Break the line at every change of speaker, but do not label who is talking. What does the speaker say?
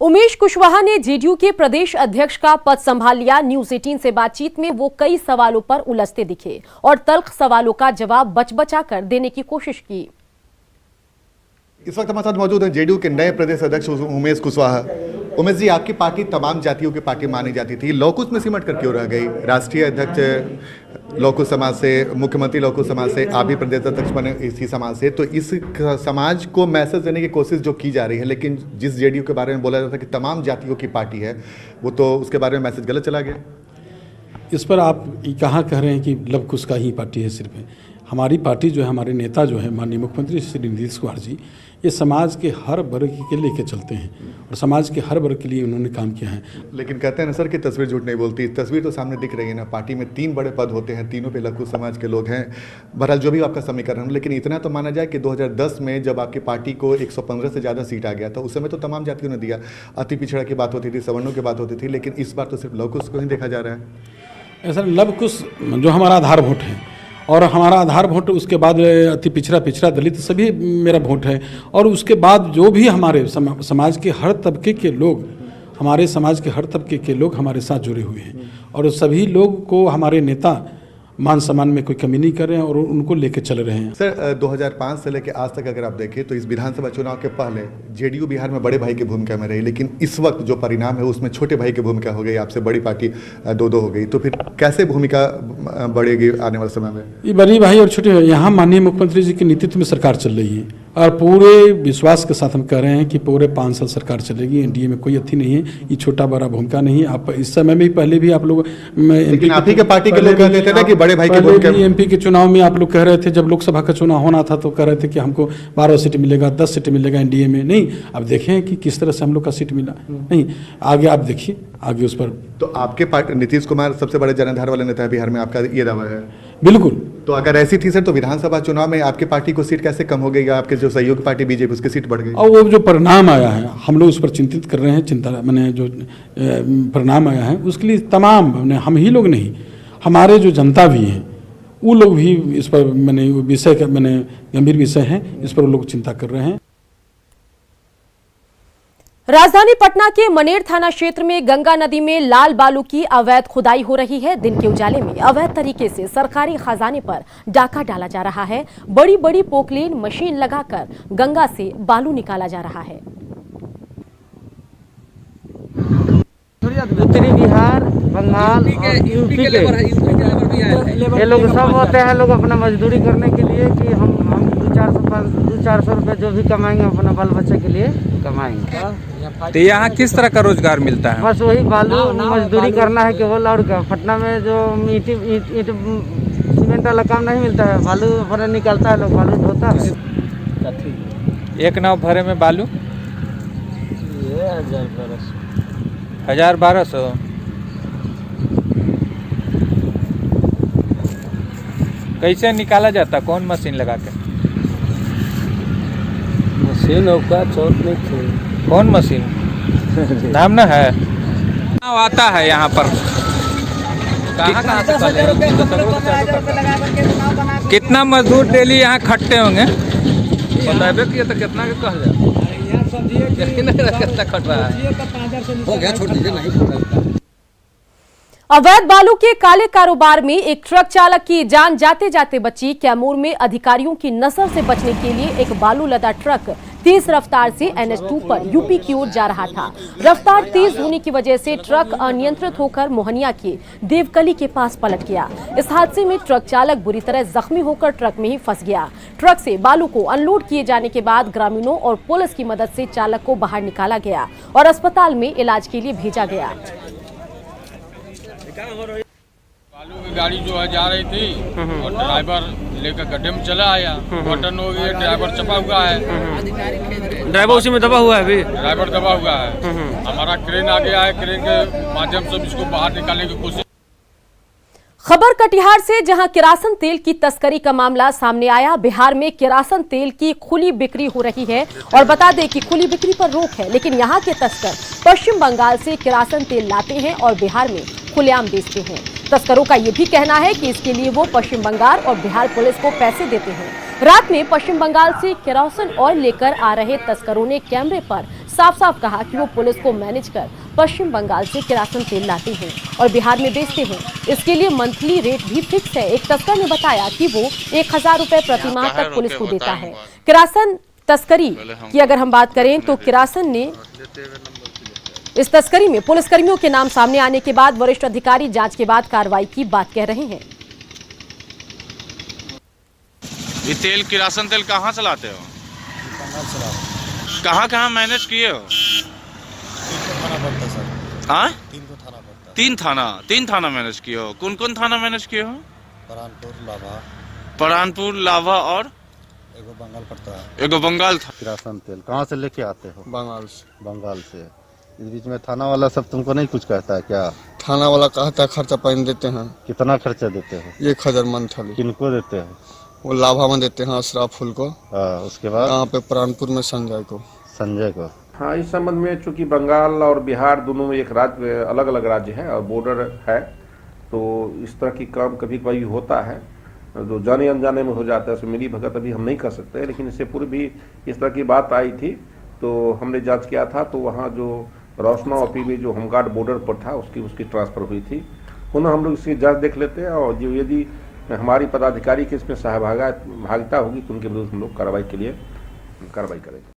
उमेश कुशवाहा ने जेडीयू के प्रदेश अध्यक्ष का पद संभाल लिया। न्यूज 18 से बातचीत में वो कई सवालों पर उलझते दिखे और तल्ख सवालों का जवाब बचा कर देने की कोशिश की।
इस वक्त हमारे साथ मौजूद हैं जेडीयू के नए प्रदेश अध्यक्ष उमेश कुशवाहा। उमेश जी, आपकी पार्टी तमाम जातियों की पार्टी मानी जाती थी, लौकुश में सिमट कर क्यों रह गई? राष्ट्रीय अध्यक्ष लौकुश समाज से, मुख्यमंत्री लौकुश समाज से, आप भी प्रदेश अध्यक्ष बने इसी समाज से, तो इस समाज को मैसेज देने की कोशिश जो की जा रही है, लेकिन जिस जेडीयू के बारे में बोला जाता है कि तमाम जातियों की पार्टी है, वो तो उसके बारे में मैसेज गलत चला गया।
इस पर आप कहाँ कह रहे हैं कि लवकुश का ही पार्टी है? सिर्फ हमारी पार्टी जो है, हमारे नेता जो है माननीय मुख्यमंत्री श्री नीतीश कुमार जी, ये समाज के हर वर्ग के लेके चलते हैं और समाज के हर वर्ग के लिए उन्होंने काम किया है।
लेकिन कहते हैं ना सर कि तस्वीर झूठ नहीं बोलती। तस्वीर तो सामने दिख रही है ना, पार्टी में 3 बड़े पद होते हैं, तीनों पे लवकुश समाज के लोग हैं। बहरहाल जो भी आपका समीकरण, लेकिन इतना तो माना जाए कि 2010 में जब आपकी पार्टी को 115 से ज़्यादा सीट आ गया था, उस समय तो तमाम जातियों ने दिया, अति पिछड़ा की बात होती थी, सवर्णों की बात होती थी, लेकिन इस बार तो सिर्फ लवकुश को ही देखा जा रहा है।
ऐसा लवकुश जो हमारा आधार वोट है और हमारा आधार वोट, उसके बाद अति पिछड़ा दलित सभी मेरा वोट है, और उसके बाद जो भी हमारे समाज के हर तबके के लोग, हमारे समाज के हर तबके के लोग हमारे साथ जुड़े हुए हैं और सभी लोग को हमारे नेता मान सम्मान में कोई कमी नहीं कर रहे हैं और उनको लेकर चल रहे हैं।
सर 2005 से लेकर आज तक अगर आप देखें तो इस विधानसभा चुनाव के पहले जेडीयू बिहार में बड़े भाई की भूमिका में रही, लेकिन इस वक्त जो परिणाम है उसमें छोटे भाई की भूमिका हो गई, आपसे बड़ी पार्टी 2-2 हो गई, तो फिर कैसे भूमिका बढ़ेगी आने वाले समय में?
ये बड़ी भाई और छोटे भाई, यहाँ माननीय मुख्यमंत्री जी के नेतृत्व में सरकार चल रही है और पूरे विश्वास के साथ हम कह रहे हैं कि पूरे 5 साल सरकार चलेगी। एनडीए में कोई अथी नहीं है, ये छोटा बड़ा भूमिका नहीं है। आप इस समय में पहले भी आप लोग,
लेकिन आप ही के पार्टी के लोग कहते थे ना कि बड़े भाई की भूमिका।
एमपी के चुनाव में आप लोग कह रहे थे, जब लोकसभा का चुनाव होना था तो कह रहे थे कि हमको 12 सीट मिलेगा, 10 सीट मिलेगा एनडीए में। नहीं, अब देखें कि किस तरह से हम लोग का सीट मिला। नहीं, आगे आप देखिए, आगे उस पर।
तो आपके पार्टी नीतीश कुमार सबसे बड़े जनाधार वाले नेता है बिहार में, आपका ये दावा है?
बिल्कुल।
तो अगर ऐसी थी सर, तो विधानसभा चुनाव में आपकी पार्टी को सीट कैसे कम हो गई? आपके जो सहयोगी पार्टी बीजेपी, उसकी सीट बढ़ गई।
और वो जो परिणाम आया है, हम लोग उस पर चिंतित कर रहे हैं। चिंता मैंने जो परिणाम आया है उसके लिए तमाम हम ही लोग नहीं, हमारे जो जनता भी हैं वो लोग भी इस पर विषय का गंभीर विषय है, इस पर वो लोग चिंता कर रहे हैं।
राजधानी पटना के मनेर थाना क्षेत्र में गंगा नदी में लाल बालू की अवैध खुदाई हो रही है। दिन के उजाले में अवैध तरीके से सरकारी खजाने पर डाका डाला जा रहा है। बड़ी बड़ी पोकलेन मशीन लगाकर गंगा से बालू निकाला जा रहा है।
उत्तरी बिहार, बंगाल और यूपी के ये लोग सब होते हैं, लोग अपना मजदूरी करने के लिए कि हम 200-400 रुपये जो भी कमाएंगे अपना बाल बच्चे के लिए कमाएंगे।
तो यहाँ किस तरह का रोजगार मिलता है?
बस वही बालू मजदूरी करना है केवल, और क्या। पटना में जो ईंट सीमेंट वाला काम नहीं मिलता है, बालू भरे निकलता है, लोग बालू ढोता है।
एक नाव भरे में बालू 1000-1200। कैसे निकाला जाता? कौन मशीन लगा के?
मशीन होगा, चोट नहीं थी।
कौन मशीन? नाम ना है आता है यहाँ पर। कहाँ से कितना मजदूर डेली यहाँ खटते होंगे? तो कितना के कह जाए
अवैध बालू के काले कारोबार में एक ट्रक चालक की जान जाते जाते बची। कैमूर में अधिकारियों की नजर से बचने के लिए एक बालू लदा ट्रक तेज रफ्तार से NH2 पर यूपी की ओर जा रहा था। रफ्तार तेज होने की वजह से ट्रक अनियंत्रित होकर मोहनिया के देवकली के पास पलट गया। इस हादसे में ट्रक चालक बुरी तरह जख्मी होकर ट्रक में ही फंस गया। ट्रक से बालू को अनलोड किए जाने के बाद ग्रामीणों और पुलिस की मदद से चालक को बाहर निकाला गया और अस्पताल में इलाज के लिए भेजा गया।
बालू की गाड़ी जो है जा रही थी और ड्राइवर लेकर गड्ढे में चला आया। बटन हो गया, ड्राइवर चपा हुआ है।
ड्राइवर उसी में दबा हुआ है अभी?
ड्राइवर दबा हुआ है। हमारा क्रेन आ गया है, क्रेन के माध्यम से इसको बाहर निकालने की कोशिश।
खबर कटिहार से, जहां किरासन तेल की तस्करी का मामला सामने आया। बिहार में किरासन तेल की खुली बिक्री हो रही है और बता दें कि खुली बिक्री पर रोक है, लेकिन यहां के तस्कर पश्चिम बंगाल से किरासन तेल लाते हैं और बिहार में खुलेआम बेचते हैं। तस्करों का यह भी कहना है कि इसके लिए वो पश्चिम बंगाल और बिहार पुलिस को पैसे देते हैं। रात में पश्चिम बंगाल से केरोसिन ऑयल लेकर आ रहे तस्करों ने कैमरे पर साफ साफ कहा कि वो पुलिस को मैनेज कर पश्चिम बंगाल से किरासन तेल लाते हैं और बिहार में बेचते हैं। इसके लिए मंथली रेट भी फिक्स है। एक तस्कर ने बताया कि वो 1000 रुपए प्रति माह तक पुलिस को देता है। किरासन तस्करी की अगर हम बात करें तो किरासन ने इस तस्करी में पुलिसकर्मियों के नाम सामने आने के बाद वरिष्ठ अधिकारी जांच के बाद कार्रवाई की बात कह रहे हैं।
ये तेल किरासन तेल कहाँ चलाते हो? कहाँ मैनेज किए हो? हाँ, 3 थाना मैनेज किए हो। कौन कौन थाना मैनेज किए हो? परानपुर, लाभा और एगो बंगाल था।
किरासन तेल कहाँ से लेके आते हो?
बंगाल से।
इस बीच में थाना वाला सब तुमको नहीं कुछ कहता है क्या?
थाना वाला कहता है खर्चा पानी देते हैं।
कितना खर्चा देते हो?
1000 मंथली।
किनको देते हो?
वो लाभा में देते हैं अशराफ फुल को।
उसके बाद
यहाँ पे प्राणपुर में संजय को।
हाँ, इस संबंध में चूंकि बंगाल और बिहार दोनों में एक राज्य, अलग अलग राज्य है और बॉर्डर है, तो इस तरह की काम कभी कभी होता है जो जाने अनजाने में हो जाता है। उसमें मिली भगत अभी हम नहीं कर सकते, लेकिन इससे पूर्व भी इस तरह की बात आई थी तो हमने जांच किया था। तो वहाँ जो रोशना ओपी में जो होमगार्ड बॉर्डर पर था उसकी ट्रांसफर हुई थी। पुनः हम लोग इसकी जांच देख लेते हैं और जो यदि हमारी पदाधिकारी की इसमें सहभागिता होगी तो उनके विरुद्ध हम लोग कार्रवाई के लिए कार्रवाई करेंगे।